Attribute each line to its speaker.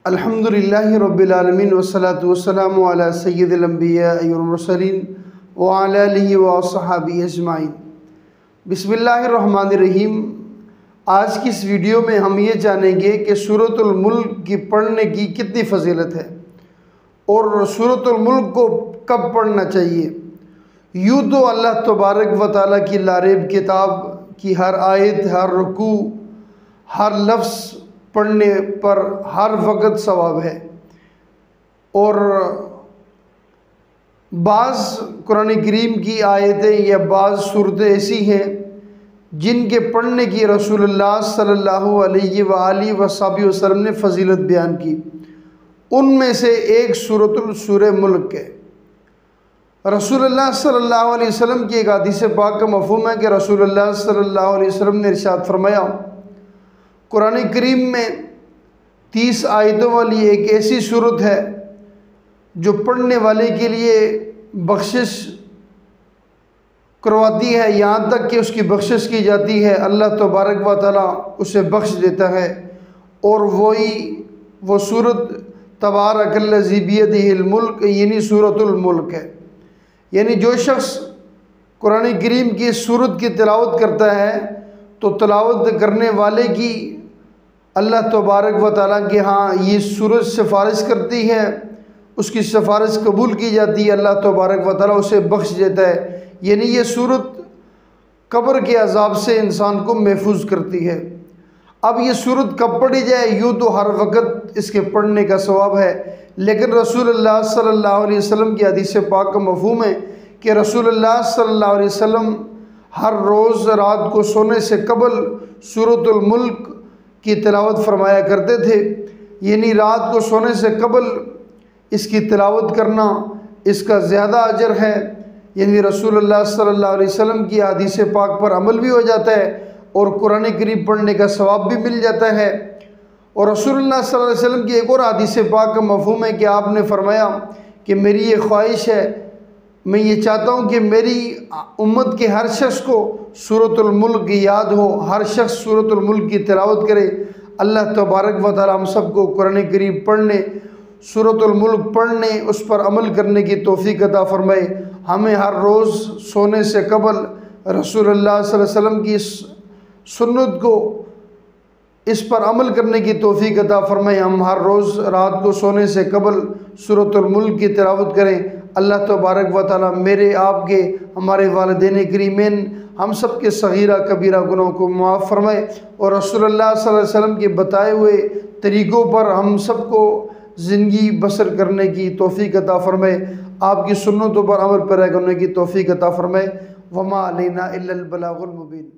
Speaker 1: الحمدللہ رب العالمین والصلاة والسلام علی سید الانبیاء والمرسلین وعلی آلہ وصحبہ اجمعین۔ بسم اللہ الرحمن الرحیم۔ آج کی اس ویڈیو میں ہم یہ جانیں گے کہ سورۃ الملک کی پڑھنے کی کتنی فضیلت ہے اور سورۃ الملک کو کب پڑھنا چاہیے۔ یوں تو اللہ تبارک و تعالیٰ کی لاریب کتاب کی ہر آیت، ہر رکوع، ہر لفظ پڑھنے پر ہر وقت ثواب ہے، اور بعض قرآن کریم کی آیتیں یا بعض صورتیں ایسی ہیں جن کے پڑھنے کی رسول اللہ صلی اللہ علیہ وآلہ وسلم نے فضیلت بیان کی۔ ان میں سے ایک سورہ ملک ہے۔ رسول اللہ صلی اللہ علیہ وسلم کی ایک حدیث پاک کا مفہوم ہے کہ رسول اللہ صلی اللہ علیہ وسلم نے ارشاد فرمایا، قرآن کریم میں 30 آیتوں والی ایک ایسی صورت ہے جو پڑھنے والے کے لیے بخشش کرواتی ہے، یہاں تک کہ اس کی بخشش کی جاتی ہے، اللہ تبارک و تعالیٰ اسے بخش دیتا ہے، اور وہ صورت تبارک الذی بیدہ الملک یعنی سورۃ الملک ہے۔ یعنی جو شخص قرآن کریم کی اس صورت کی تلاوت کرتا ہے تو تلاوت کرنے والے کی اللہ تبارک و تعالیٰ کے ہاں یہ سورت سفارش کرتی ہے، اس کی سفارش قبول کی جاتی ہے، اللہ تبارک و تعالیٰ اسے بخش دیتا ہے۔ یعنی یہ سورت قبر کے عذاب سے انسان کو محفوظ کرتی ہے۔ اب یہ سورت کب پڑھی جائے؟ یوں تو ہر وقت اس کے پڑھنے کا ثواب ہے، لیکن رسول اللہ صلی اللہ علیہ وسلم کی حدیث پاک کا مفہوم ہے کہ رسول اللہ صلی اللہ علیہ وسلم ہر روز رات کو سونے سے قبل سورۃ الملک کی تلاوت فرمایا کرتے تھے۔ یعنی رات کو سونے سے قبل اس کی تلاوت کرنا، اس کا زیادہ اجر ہے۔ یعنی رسول اللہ صلی اللہ علیہ وسلم کی حدیث پاک پر عمل بھی ہو جاتا ہے اور قرآن کریم پڑھنے کا ثواب بھی مل جاتا ہے۔ اور رسول اللہ صلی اللہ علیہ وسلم کی ایک اور حدیث پاک کا مفہوم ہے کہ آپ نے فرمایا کہ میری یہ خواہش ہے، میں یہ چاہتا ہوں کہ میری امت کے ہر شخص کو سورۃ الملک یاد ہو، ہر شخص سورۃ الملک کی تلاوت کرے۔ اللہ تبارک و تعالیٰ ہم سب کو قرآن کریم پڑھنے، سورۃ الملک پڑھنے، اس پر عمل کرنے کی توفیق عطا فرمائے۔ ہمیں ہر روز سونے سے قبل رسول اللہ صلی اللہ علیہ وسلم کی اس سنت کو، اس پر عمل کرنے کی توفیق عطا فرمائے۔ ہم ہر روز رات کو سونے سے قبل سورۃ الملک کی تلاوت کریں۔ اللہ تبارک و تعالیٰ میرے، آپ کے، ہمارے والدین کریمین، ہم سب کے صغیرہ کبیرہ گناہوں کو معاف فرمائے، اور رسول اللہ صلی اللہ علیہ وسلم کے بتائے ہوئے طریقوں پر ہم سب کو زندگی بسر کرنے کی توفیق عطا فرمائے، آپ کی سنتوں پر عمل پیرا کرنے کی توفیق عطا فرمائے۔ وما علینا الا البلاغ المبین۔